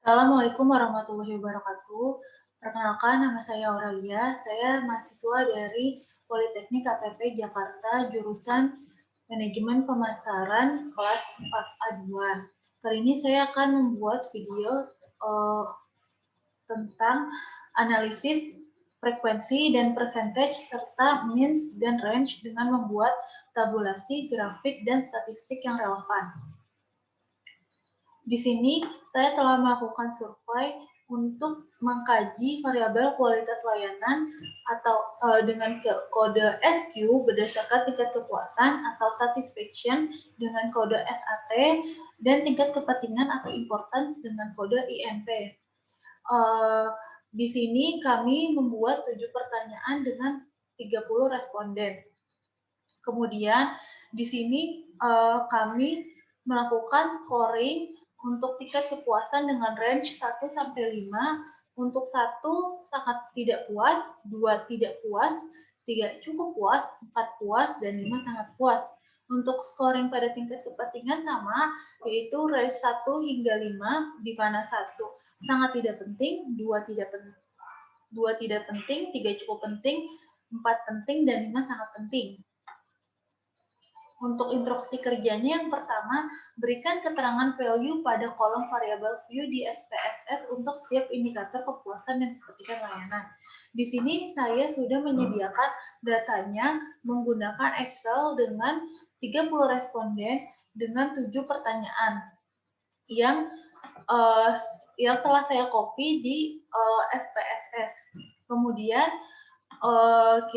Assalamualaikum warahmatullahi wabarakatuh. Perkenalkan, nama saya Aurelia. Saya mahasiswa dari Politeknik KTP Jakarta, jurusan Manajemen Pemasaran kelas 4A2. Kali ini saya akan membuat video tentang analisis frekuensi dan percentage serta means dan range dengan membuat tabulasi, grafik, dan statistik yang relevan. Di sini saya telah melakukan survei untuk mengkaji variabel kualitas layanan atau dengan kode SQ berdasarkan tingkat kepuasan atau satisfaction dengan kode SAT dan tingkat kepentingan atau importance dengan kode INP. Di sini kami membuat 7 pertanyaan dengan 30 responden. Kemudian di sini kami melakukan scoring untuk tingkat kepuasan dengan range 1 sampai 5. Untuk 1 sangat tidak puas, 2 tidak puas, 3 cukup puas, 4 puas, dan 5 sangat puas. Untuk scoring pada tingkat kepentingan sama, yaitu range 1 hingga 5, di mana 1 sangat tidak penting, 2 tidak penting, 3 cukup penting, 4 penting, dan 5 sangat penting. Untuk instruksi kerjanya yang pertama, berikan keterangan value pada kolom variabel view di SPSS untuk setiap indikator kepuasan dan kepentingan layanan. Di sini saya sudah menyediakan datanya menggunakan Excel dengan 30 responden dengan 7 pertanyaan yang telah saya copy di SPSS. Kemudian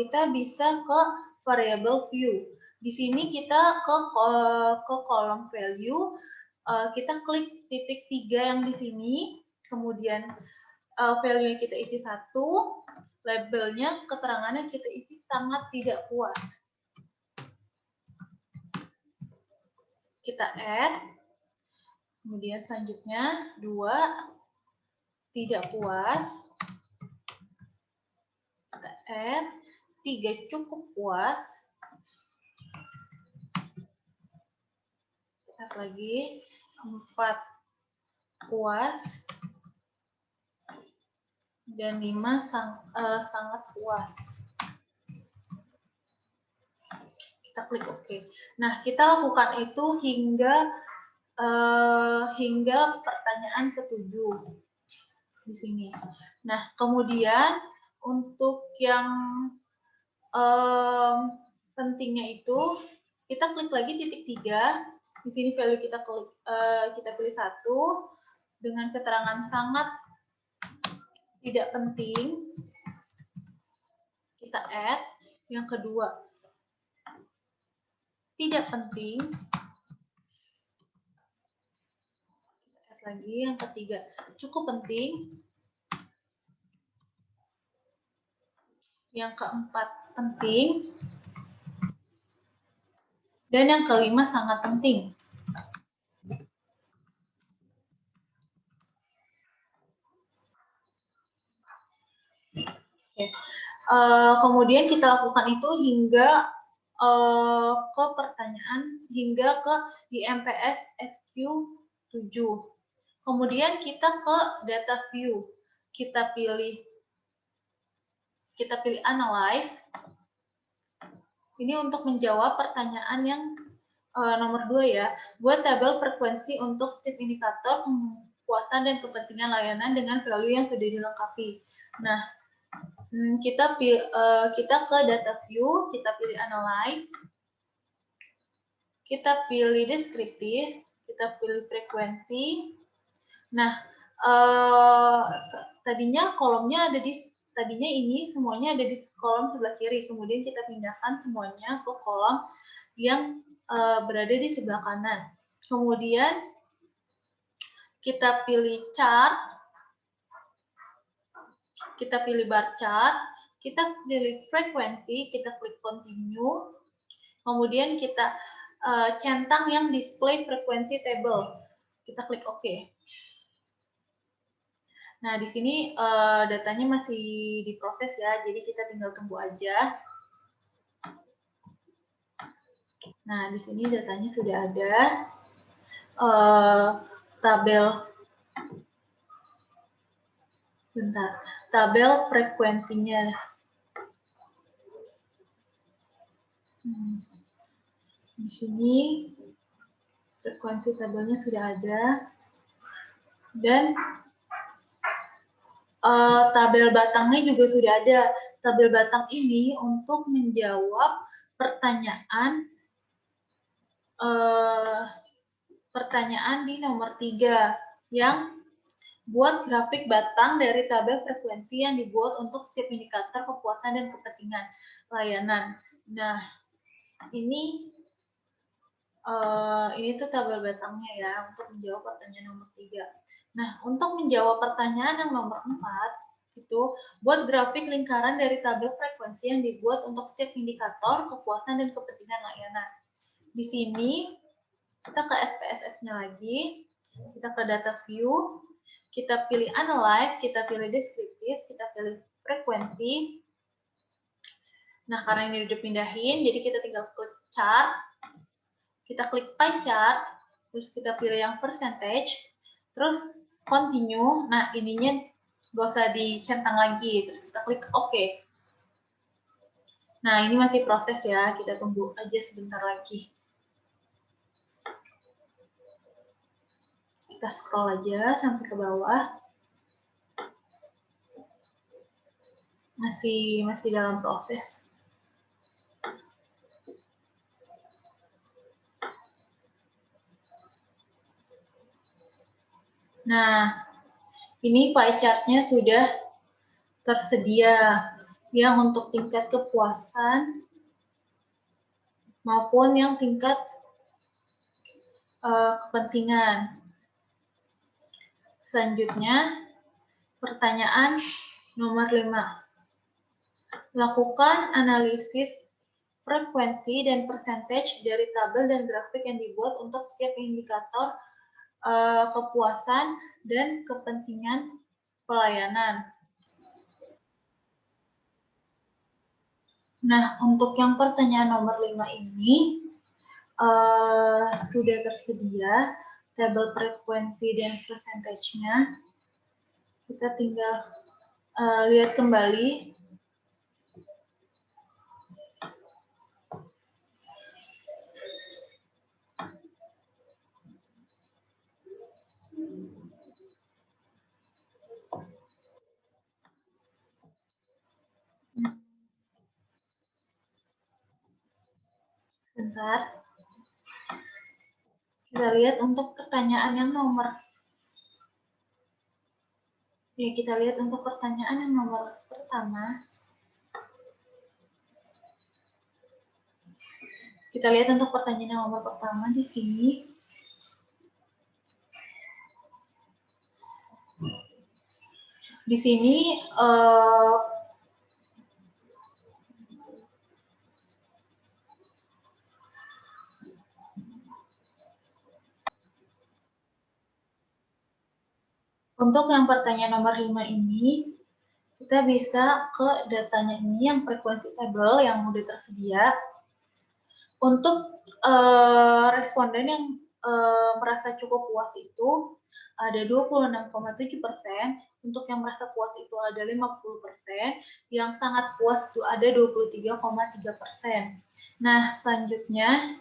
kita bisa ke variabel view. Di sini kita ke kolom value, kita klik titik 3 yang di sini, kemudian value yang kita isi 1, labelnya, keterangannya kita isi sangat tidak puas. Kita add, kemudian selanjutnya 2, tidak puas, kita add, 3 cukup puas, lagi 4 puas, dan 5 sangat puas. Kita klik OK. Nah, kita lakukan itu hingga pertanyaan ke-7 di sini. Nah, kemudian untuk yang pentingnya itu kita klik lagi titik 3. Di sini value kita pilih 1 dengan keterangan sangat tidak penting. Kita add. Yang kedua, tidak penting. Kita add lagi. Yang ketiga, cukup penting. Yang keempat, penting. Dan yang kelima, sangat penting. Oke. Kemudian kita lakukan itu hingga ke pertanyaan, hingga ke IMPS SQ7. Kemudian kita ke data view. Kita pilih analyze. Ini untuk menjawab pertanyaan yang nomor 2 ya. Buat tabel frekuensi untuk setiap indikator kepuasan dan kepentingan layanan dengan value yang sudah dilengkapi. Nah, kita ke data view, kita pilih analyze, kita pilih deskriptif, kita pilih frekuensi. Nah, tadinya ini semuanya ada di kolom sebelah kiri, kemudian kita pindahkan semuanya ke kolom yang berada di sebelah kanan. Kemudian kita pilih chart, kita pilih bar chart, kita pilih frekuensi, kita klik continue, kemudian kita centang yang display frekuensi table, kita klik OK. Nah, di sini datanya masih diproses ya, jadi kita tinggal tunggu aja. Nah, di sini datanya sudah ada. Tabel Bentar, tabel frekuensinya. Di sini frekuensi tabelnya sudah ada, dan tabel batangnya juga sudah ada. Tabel batang ini untuk menjawab pertanyaan di nomor 3 yang buat grafik batang dari tabel frekuensi yang dibuat untuk setiap indikator kepuasan dan kepentingan layanan. Nah, ini tuh tabel batangnya ya untuk menjawab pertanyaan nomor 3. Nah, untuk menjawab pertanyaan yang nomor 4 itu buat grafik lingkaran dari tabel frekuensi yang dibuat untuk setiap indikator kepuasan dan kepentingan layanan. Di sini kita ke SPSS-nya lagi, kita ke data view, kita pilih analyze, kita pilih deskriptif, kita pilih frekuensi. Nah, karena ini udah pindahin, jadi kita tinggal klik chart, kita klik pie chart, terus kita pilih yang percentage, terus continue. Nah, ininya gak usah dicentang lagi, terus kita klik OK. Nah, ini masih proses ya, kita tunggu aja sebentar lagi. Kita scroll aja sampai ke bawah. Masih dalam proses. Nah, ini pie chart-nya sudah tersedia yang untuk tingkat kepuasan maupun yang tingkat kepentingan. Selanjutnya, pertanyaan nomor 5. Lakukan analisis frekuensi dan percentage dari tabel dan grafik yang dibuat untuk setiap indikator kepuasan dan kepentingan pelayanan. Nah, untuk yang pertanyaan nomor 5 ini sudah tersedia tabel frekuensi dan percentage-nya. Kita tinggal lihat kembali. Sebentar. Kita lihat untuk pertanyaan yang nomor. Ya, kita lihat untuk pertanyaan yang nomor pertama. Kita lihat untuk pertanyaan yang nomor pertama di sini. Di sini untuk yang pertanyaan nomor 5 ini, kita bisa ke datanya ini yang frekuensi table yang udah tersedia. Untuk responden yang merasa cukup puas itu ada 26,7%, untuk yang merasa puas itu ada 50%, yang sangat puas itu ada 23,3%. Nah, selanjutnya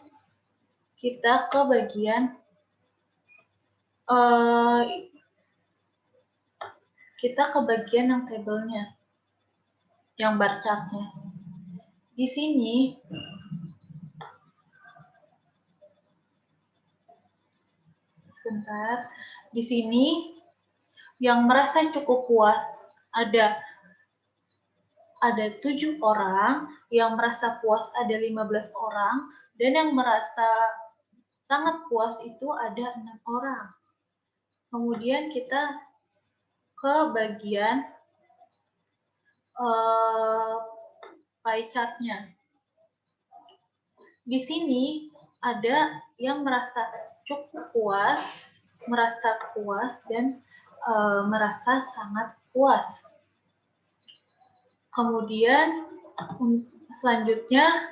kita ke bagian yang tabelnya, yang bar chart-nya. Di sini sebentar. Di sini yang merasa cukup puas ada 7 orang, yang merasa puas ada 15 orang, dan yang merasa sangat puas itu ada 6 orang. Kemudian kita ke bagian pie chart-nya. Di sini ada yang merasa cukup puas, merasa puas, dan merasa sangat puas. Kemudian selanjutnya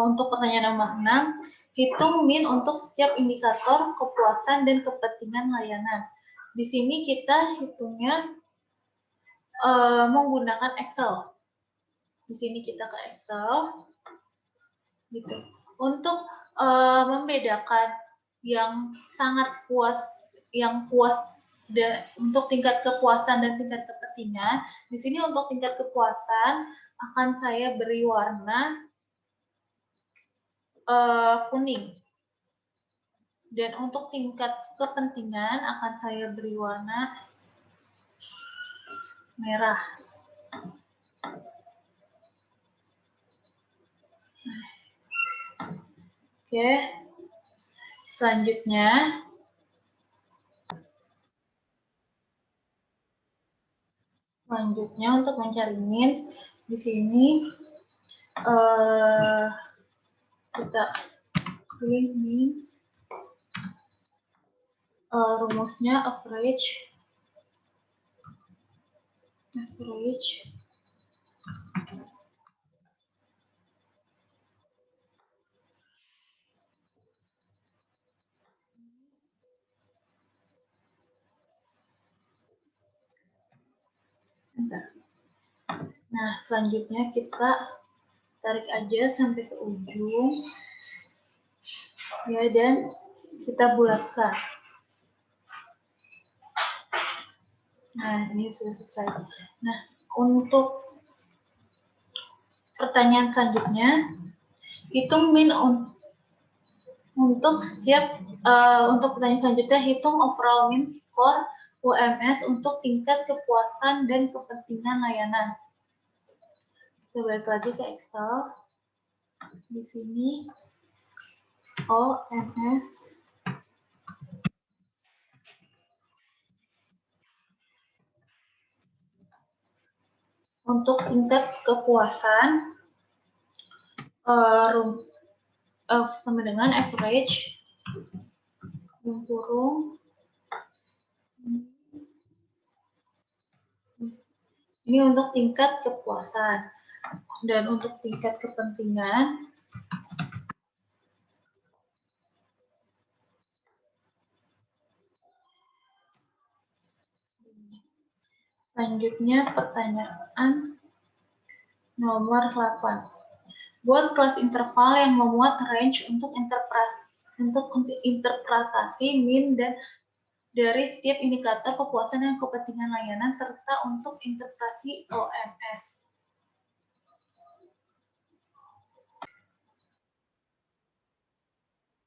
untuk pertanyaan nomor 6, hitung min untuk setiap indikator kepuasan dan kepentingan layanan. Di sini kita hitungnya menggunakan Excel. Di sini kita ke Excel, gitu. Untuk membedakan yang sangat puas, untuk tingkat kepuasan dan tingkat kepentingan. Di sini untuk tingkat kepuasan akan saya beri warna kuning. Dan untuk tingkat kepentingan akan saya beri warna merah. Oke. Selanjutnya untuk mencari min, di sini kita pilih min, rumusnya average. Nah, selanjutnya kita tarik aja sampai ke ujung, ya, dan kita bulatkan. Nah, ini sudah selesai. Nah, untuk pertanyaan selanjutnya, hitung min untuk pertanyaan selanjutnya, hitung overall min score UMS untuk tingkat kepuasan dan kepentingan layanan. Kita balik lagi ke Excel. Di sini OMS untuk tingkat kepuasan sama dengan average kurung ini untuk tingkat kepuasan, dan untuk tingkat kepentingan selanjutnya pertanyaan nomor 8. Buat kelas interval yang memuat range untuk interpretasi min dan dari setiap indikator kepuasan dan kepentingan layanan serta untuk interpretasi OMS.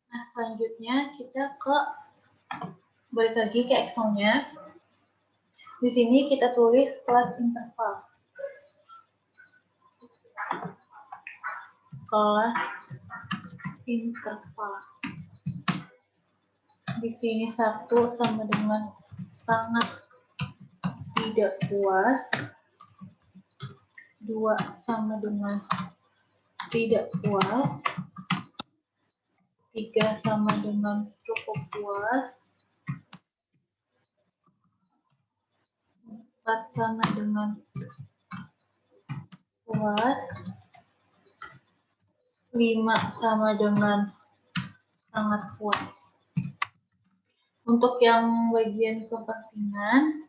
Nah, selanjutnya kita balik lagi ke Excel-nya. Di sini kita tulis kelas interval. Di sini 1 sama dengan sangat tidak puas, 2 sama dengan tidak puas, 3 sama dengan cukup puas, 4 sama dengan puas, 5 sama dengan sangat puas. Untuk yang bagian kepentingan,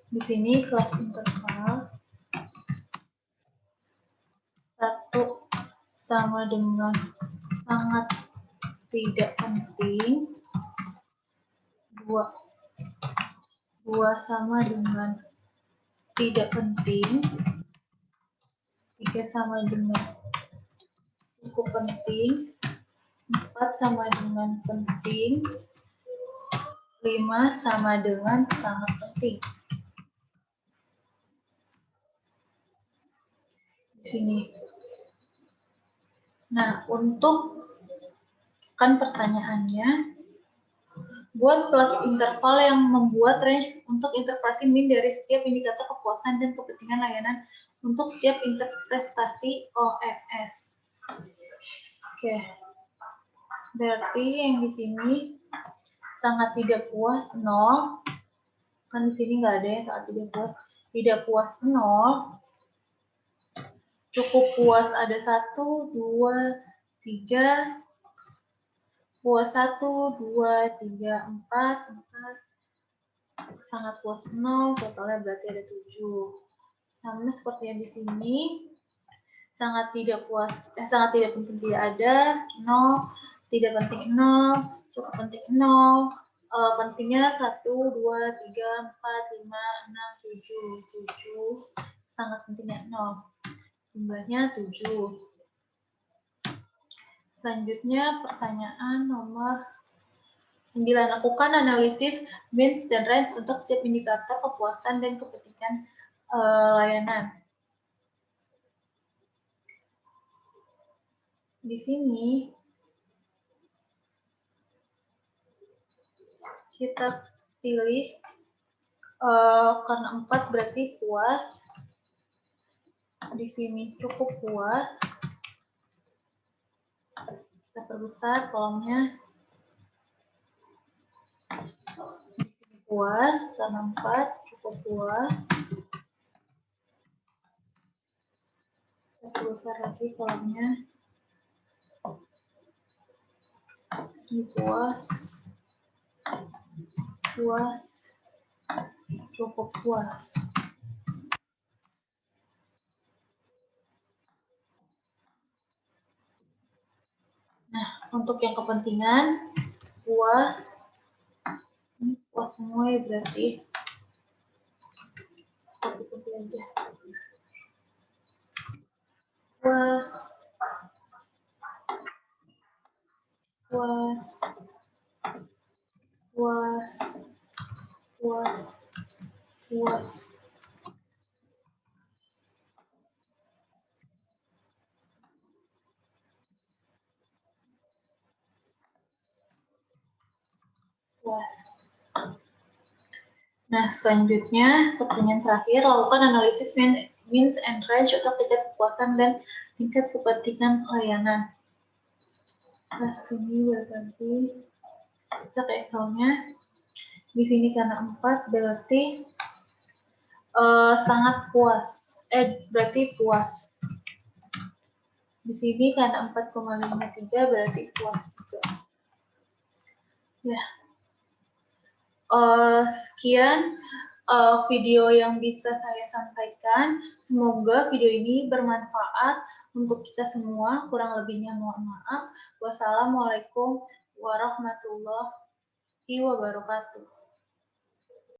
di sini kelas interval 1 sama dengan sangat tidak penting, 2 sama dengan tidak penting, 3 sama dengan cukup penting, 4 sama dengan penting, 5 sama dengan sangat penting. Di sini. Nah, untuk kan pertanyaannya, buat kelas interval yang membuat range untuk interpretasi min dari setiap indikator kepuasan dan kepentingan layanan untuk setiap interpretasi OMS. Oke. Berarti yang di sini sangat tidak puas 0. Kan di sini nggak ada yang sangat tidak puas. Tidak puas 0. Cukup puas ada 1, 2, 3. Puas 1, 2, 3, 4, sangat puas 0, totalnya berarti ada 7. Sama seperti yang di sini, sangat tidak penting tidak ada, 0, tidak penting 0, cukup penting 0, pentingnya 1, 2, 3, 4, 5, 6, 7, sangat pentingnya 0, jumlahnya 7. Selanjutnya pertanyaan nomor 9. Lakukan analisis means dan range untuk setiap indikator kepuasan dan kepentingan layanan. Di sini kita pilih karena 4 berarti puas. Di sini cukup puas. Kita perbesar kolomnya. Di sini puas karena 4 cukup puas. Kita perbesar lagi kolomnya. Di sini puas. Puas. Cukup puas. Nah, untuk yang kepentingan puas, ini puas semua ya berarti. Copy aja. Puas, puas, puas, puas, puas. Puas. Nah, selanjutnya pertanyaan terakhir, lakukan analisis means and range untuk tingkat kepuasan dan tingkat kepentingan layanan. Nah, sini berarti kita ke Excel-nya. Di sini karena 4 berarti sangat puas. Berarti puas. Di sini karena 4,53 berarti puas juga. Ya. Sekian video yang bisa saya sampaikan. Semoga video ini bermanfaat untuk kita semua. Kurang lebihnya mohon maaf. Wassalamualaikum warahmatullahi wabarakatuh.